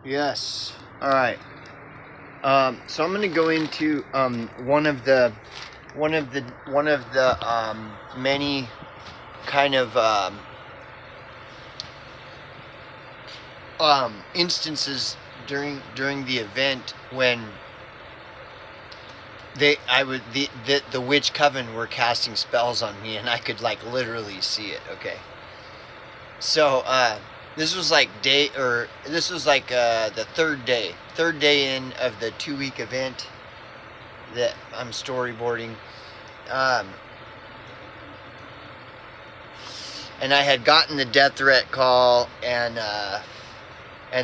Yes. All right. So I'm going to go into one of the many kind of instances during the event when the witch coven were casting spells on me, and I could like literally see it. Okay. So this was like the third day in of the 2 week event that I'm storyboarding. Um, and I had gotten the death threat call, and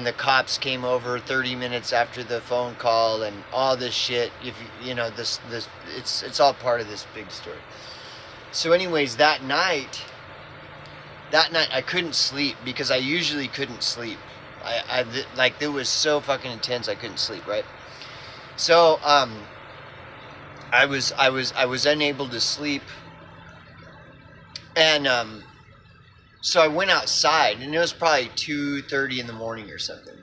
the cops came over 30 minutes after the phone call, and all this shit. If you know this, it's all part of this big story. So, anyways, that night I couldn't sleep because I usually couldn't sleep. Like it was so fucking intense. I couldn't sleep. Right. So, I was unable to sleep, and so I went outside, and it was probably 2:30 in the morning or something,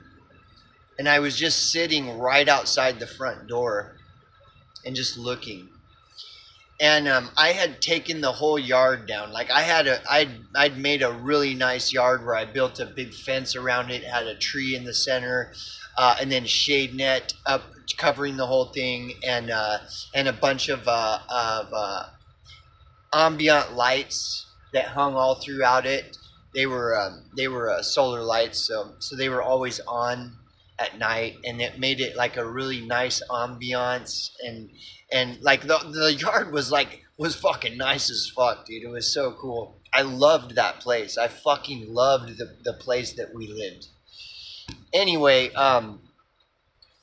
and I was just sitting right outside the front door, and just looking. And I had taken the whole yard down. Like I'd made a really nice yard where I built a big fence around it, had a tree in the center, and then shade net up covering the whole thing, and a bunch of ambient lights that hung all throughout it. They were solar lights, so they were always on at night, and it made it like a really nice ambiance, and like the yard was fucking nice as fuck, dude. It was so cool. I loved that place. I fucking loved the place that we lived. Anyway,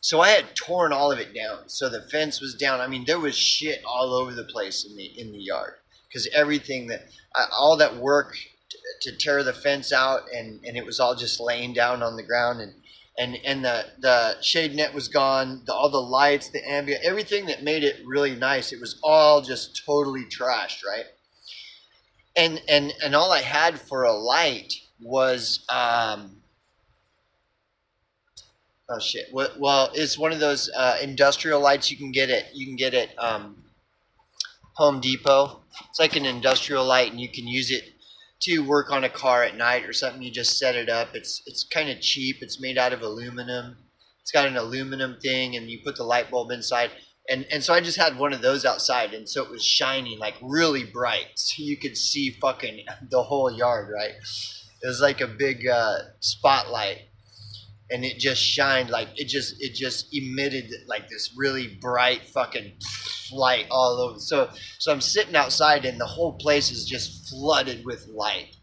so I had torn all of it down. So the fence was down. I mean, there was shit all over the place in the yard because everything all that work to tear the fence out, and it was all just laying down on the ground, and the shade net was gone, all the lights, the ambient, everything that made it really nice, it was all just totally trashed, right? And all I had for a light was oh shit. Well, it's one of those industrial lights you can get at Home Depot. It's like an industrial light, and you can use it to work on a car at night or something. You just set it up. It's kind of cheap. It's made out of aluminum. It's got an aluminum thing, and you put the light bulb inside. And so I just had one of those outside, and so it was shining like really bright, so you could see fucking the whole yard, right? It was like a big spotlight, and it just shined like it just emitted like this really bright fucking light all over. So I'm sitting outside, and the whole place is just flooded with light,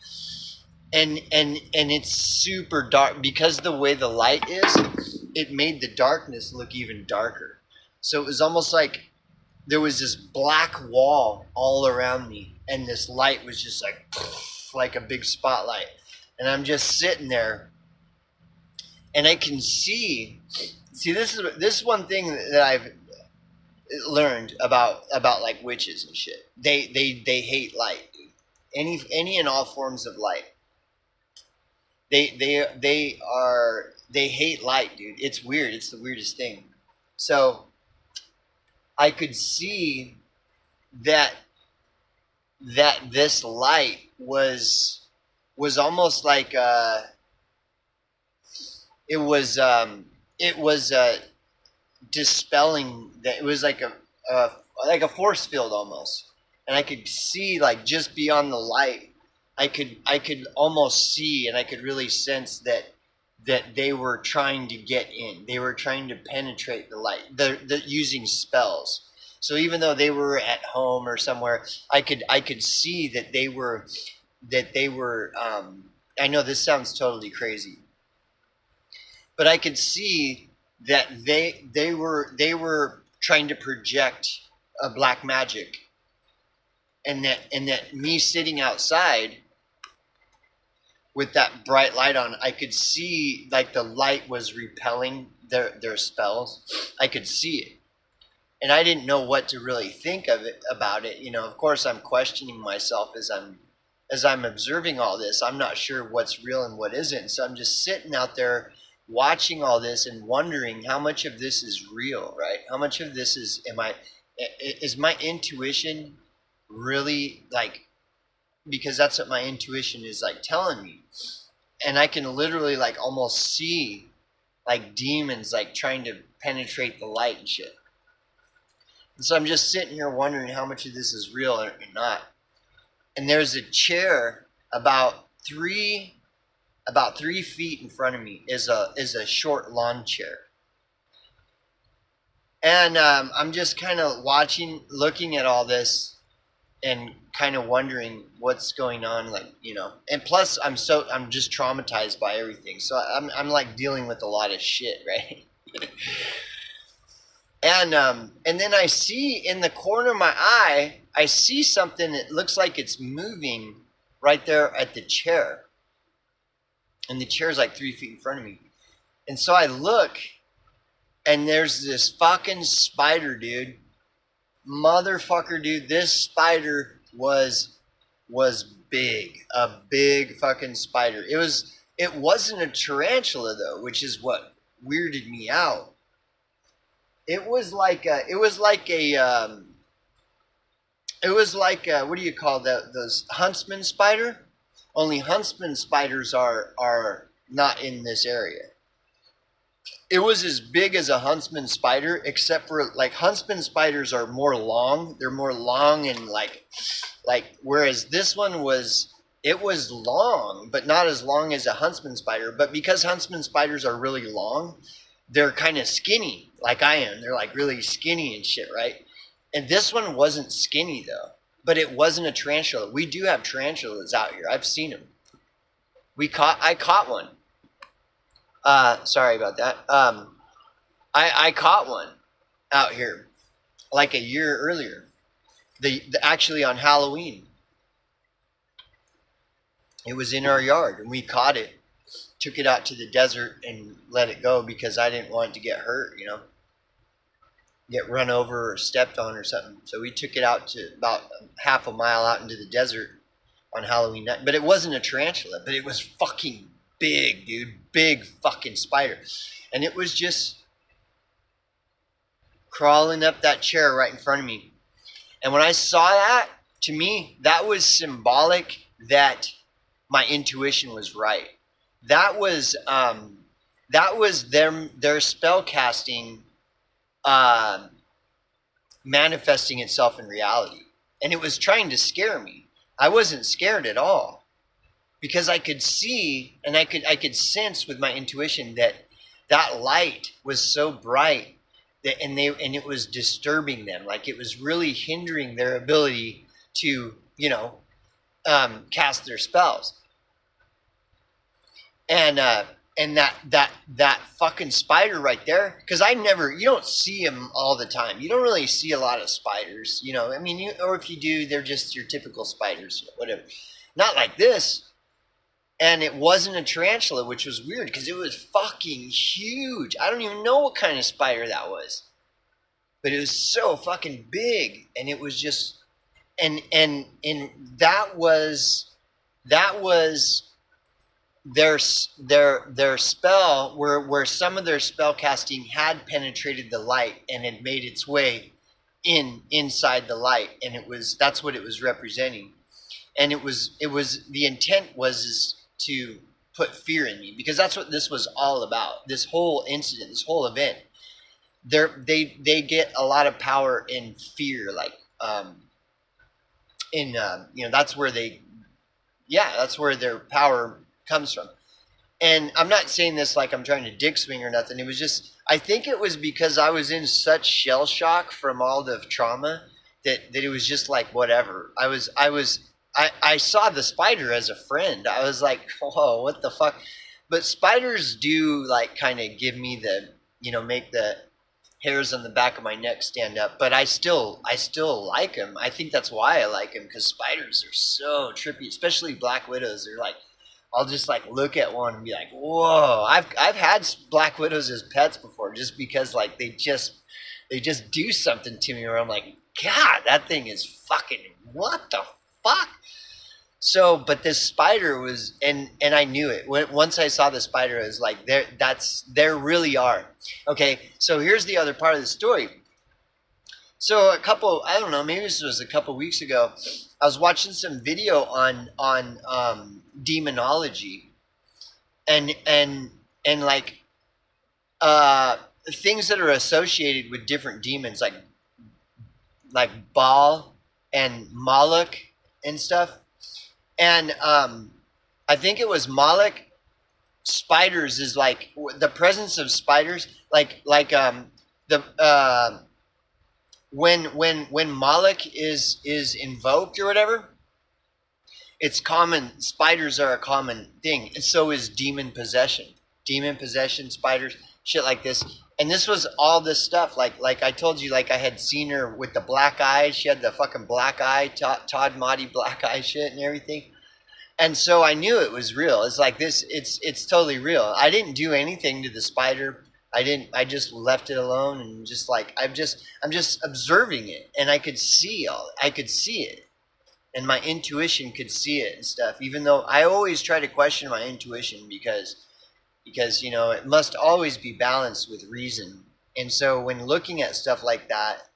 and it's super dark because the way the light is. It made the darkness look even darker. So it was almost like there was this black wall all around me, and this light was just like a big spotlight, and I'm just sitting there. And I can see this is one thing that I've learned about like witches and shit. They hate light, dude. Any and all forms of light. They hate light, dude. It's weird. It's the weirdest thing. So I could see that this light was almost like it was dispelling that. It was like a force field almost, and I could see like just beyond the light. I could almost see, and I could really sense that they were trying to get in. They were trying to penetrate the light. They're using spells. So even though they were at home or somewhere, I could see that they were. I know this sounds totally crazy, but I could see that they were trying to project a black magic, and that me sitting outside with that bright light on, I could see like the light was repelling their spells. I could see it, and I didn't know what to really think about it. You know, of course, I'm questioning myself as I'm observing all this. I'm not sure what's real and what isn't. So I'm just sitting out there watching all this and wondering how much of this is real, right? How much of this is my intuition really like, because that's what my intuition is like telling me. And I can literally like almost see like demons like trying to penetrate the light and shit. And so I'm just sitting here wondering how much of this is real or not. And there's a chair about 3 feet in front of me is a short lawn chair. And I'm just kind of looking at all this and kind of wondering what's going on, like, you know. And plus I'm just traumatized by everything. So I'm like dealing with a lot of shit, right? And then I see in the corner of my eye, I see something that looks like it's moving right there at the chair. And the chair's like 3 feet in front of me. And so I look, and there's this fucking spider, dude. Motherfucker, dude. This spider was big. A big fucking spider. It wasn't a tarantula, though, which is what weirded me out. It was like a what do you call that? Those huntsman spider? Only huntsman spiders are not in this area. It was as big as a huntsman spider, except for like huntsman spiders are more long. They're more long and like whereas this one was long, but not as long as a huntsman spider. But because huntsman spiders are really long, they're kind of skinny, like I am. They're like really skinny and shit, right? And this one wasn't skinny though, but it wasn't a tarantula. We do have tarantulas out here. I've seen them. I caught one. Sorry about that. I caught one out here like a year earlier. Actually on Halloween. It was in our yard and we caught it. Took it out to the desert and let it go because I didn't want it to get hurt, you know, get run over or stepped on or something. So we took it out to about half a mile out into the desert on Halloween night. But it wasn't a tarantula, but it was fucking big, dude. Big fucking spider. And it was just crawling up that chair right in front of me. And when I saw that, to me, that was symbolic that my intuition was right. That was their spell casting manifesting itself in reality. And it was trying to scare me. I wasn't scared at all. Because I could see and I could sense with my intuition that light was so bright that and it was disturbing them. Like it was really hindering their ability to, you know, cast their spells. And that fucking spider right there, because you don't see them all the time. You don't really see a lot of spiders, you know. I mean, or if you do, they're just your typical spiders, whatever. Not like this. And it wasn't a tarantula, which was weird because it was fucking huge. I don't even know what kind of spider that was, but it was so fucking big, and it was just, and that was their spell, where some of their spell casting had penetrated the light and had made its way inside the light, and that's what it was representing. And it was the intent was to put fear in me, because that's what this was all about. This whole incident, this whole event, they get a lot of power in fear, like you know, that's where their power comes from. And I'm not saying this like I'm trying to dick swing or nothing. It was just, I think it was because I was in such shell shock from all the trauma that it was just like whatever. I saw the spider as a friend. I was like, whoa, what the fuck? But spiders do like kind of give me the, you know, make the hairs on the back of my neck stand up. But I still like them. I think that's why I like them, because spiders are so trippy, especially black widows. They're like, I'll just like look at one and be like, whoa. I've had black widows as pets before, just because like they just do something to me where I'm like, God, that thing is fucking, what the fuck? So, but this spider was, and I knew it. Once I saw the spider, it was like, there really are. Okay, so here's the other part of the story. So I don't know, maybe this was a couple weeks ago, I was watching some video on demonology, and like things that are associated with different demons, like Baal and Moloch and stuff. And I think it was Moloch. Spiders is like the presence of spiders, the when Moloch is invoked or whatever, it's common. Spiders are a common thing, and so is demon possession. Demon possession, spiders, shit like this. And this was all this stuff. Like I told you, like I had seen her with the black eye. She had the fucking black eye, Todd Motti black eye shit and everything. And so I knew it was real. It's like this. It's totally real. I didn't do anything to the spider. I didn't. I just left it alone and just like I'm just observing it, and I could see it, and my intuition could see it and stuff. Even though I always try to question my intuition because you know it must always be balanced with reason. And so when looking at stuff like that,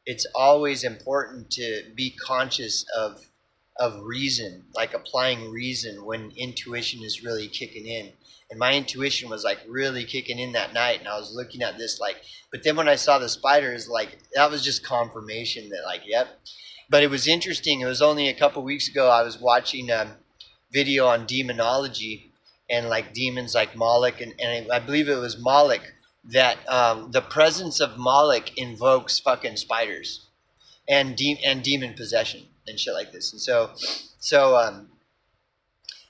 it's always important to be conscious of reason, like applying reason when intuition is really kicking in. And my intuition was like really kicking in that night, and I was looking at this like, but then when I saw the spiders, like that was just confirmation that like, yep. But it was interesting. It was only a couple weeks ago I was watching a video on demonology and like demons like Moloch, and I believe it was Moloch that the presence of Moloch invokes fucking spiders and demon possession and shit like this. And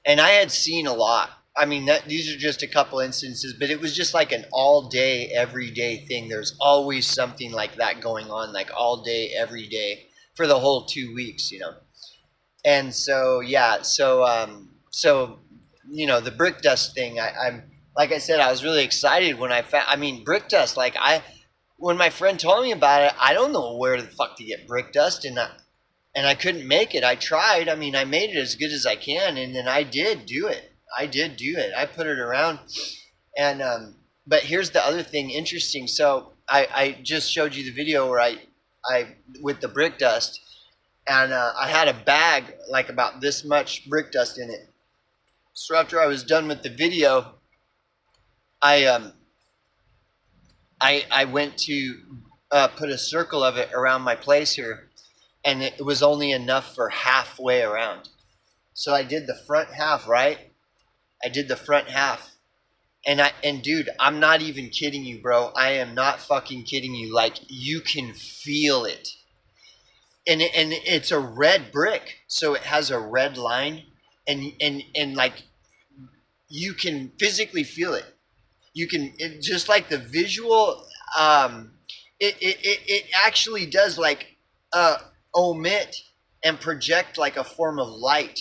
and I had seen a lot. I mean, these are just a couple instances, but it was just like an all day, every day thing. There's always something like that going on, like all day, every day for the whole 2 weeks, you know. And so, yeah, so you know, the brick dust thing. I'm like I said, I was really excited when I found. I mean, brick dust. Like when my friend told me about it, I don't know where the fuck to get brick dust, and I couldn't make it. I tried. I mean, I made it as good as I can, and then I did do it. I put it around, and but here's the other thing interesting. So I just showed you the video where I with the brick dust, and I had a bag like about this much brick dust in it. So after I was done with the video, I went to put a circle of it around my place here, and it was only enough for halfway around. So I did the front half, right? I did the front half. And dude, I'm not even kidding you, bro. I am not fucking kidding you. Like, you can feel it. And it's a red brick, so it has a red line, and like you can physically feel it. You can just like the visual. It actually does like omit and project like a form of light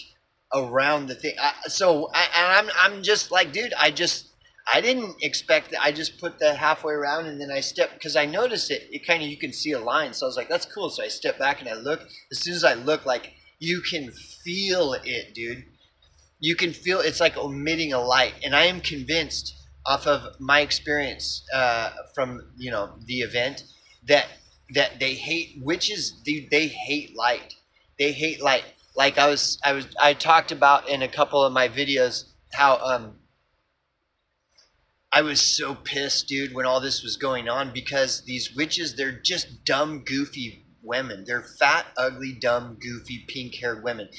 around the thing. I'm just like, dude, I didn't expect that. I just put the halfway around, and then I stepped because I noticed it kind of, you can see a line. So I was like, that's cool. So I stepped back and I look. As soon as I look, like you can feel it, dude. You can feel it's like emitting a light, and I am convinced off of my experience from the event that they hate witches. Dude, they hate light. They hate light. Like I talked about in a couple of my videos how I was so pissed, dude, when all this was going on, because these witches, they're just dumb, goofy women. They're fat, ugly, dumb, goofy, pink-haired women.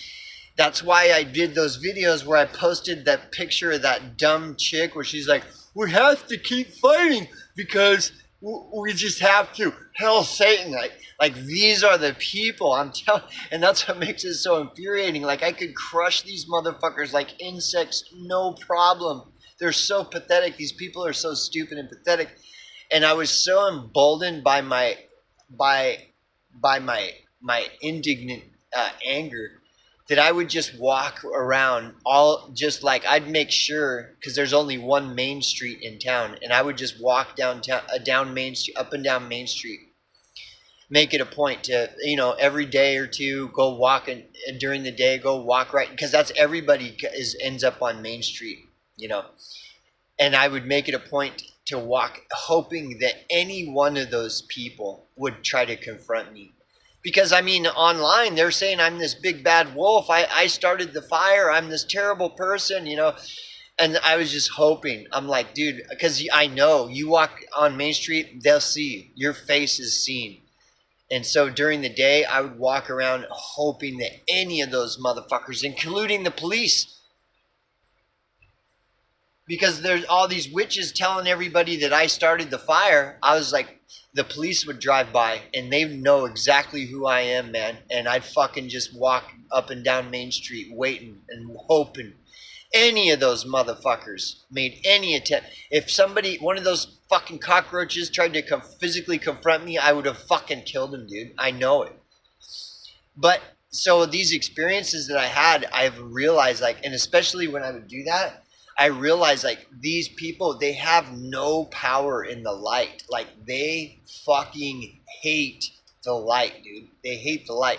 That's why I did those videos where I posted that picture of that dumb chick where she's like, we have to keep fighting because we just have to. Hell, Satan. Like these are the people, I'm telling. And that's what makes it so infuriating. Like, I could crush these motherfuckers like insects, no problem. They're so pathetic. These people are so stupid and pathetic. And I was so emboldened by my indignant anger that I would just walk around I'd make sure, because there's only one main street in town, and I would just walk downtown, down Main Street, up and down Main Street, make it a point to, every day or two go walk, and during the day go walk right, because that's everybody ends up on Main Street, and I would make it a point to walk, hoping that any one of those people would try to confront me. Because, I mean, online, they're saying I'm this big bad wolf. I started the fire. I'm this terrible person, And I was just hoping. I'm like, dude, because I know you walk on Main Street, they'll see. Your face is seen. And so during the day, I would walk around hoping that any of those motherfuckers, including the police, because there's all these witches telling everybody that I started the fire. I was like, the police would drive by and they know exactly who I am, man. And I'd fucking just walk up and down Main Street waiting and hoping any of those motherfuckers made any attempt. If one of those fucking cockroaches tried to physically confront me, I would have fucking killed him, dude. I know it. But so these experiences that I had, I've realized, like, and especially when I would do that, I realized, like, these people, they have no power in the light. Like, they fucking hate the light, dude. They hate the light.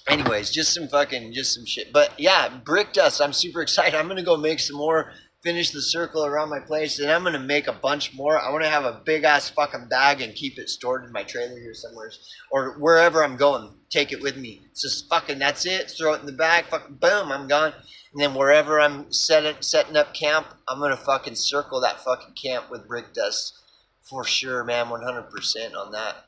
Anyways, just some shit. But yeah, brick dust. I'm super excited. I'm gonna go make some more, finish the circle around my place, and I'm gonna make a bunch more. I want to have a big ass fucking bag and keep it stored in my trailer here somewhere, or wherever I'm going. Take it with me. It's just fucking, that's it. Throw it in the bag. Fucking boom, I'm gone. And then wherever I'm setting up camp, I'm gonna fucking circle that fucking camp with brick dust for sure, man. 100% on that.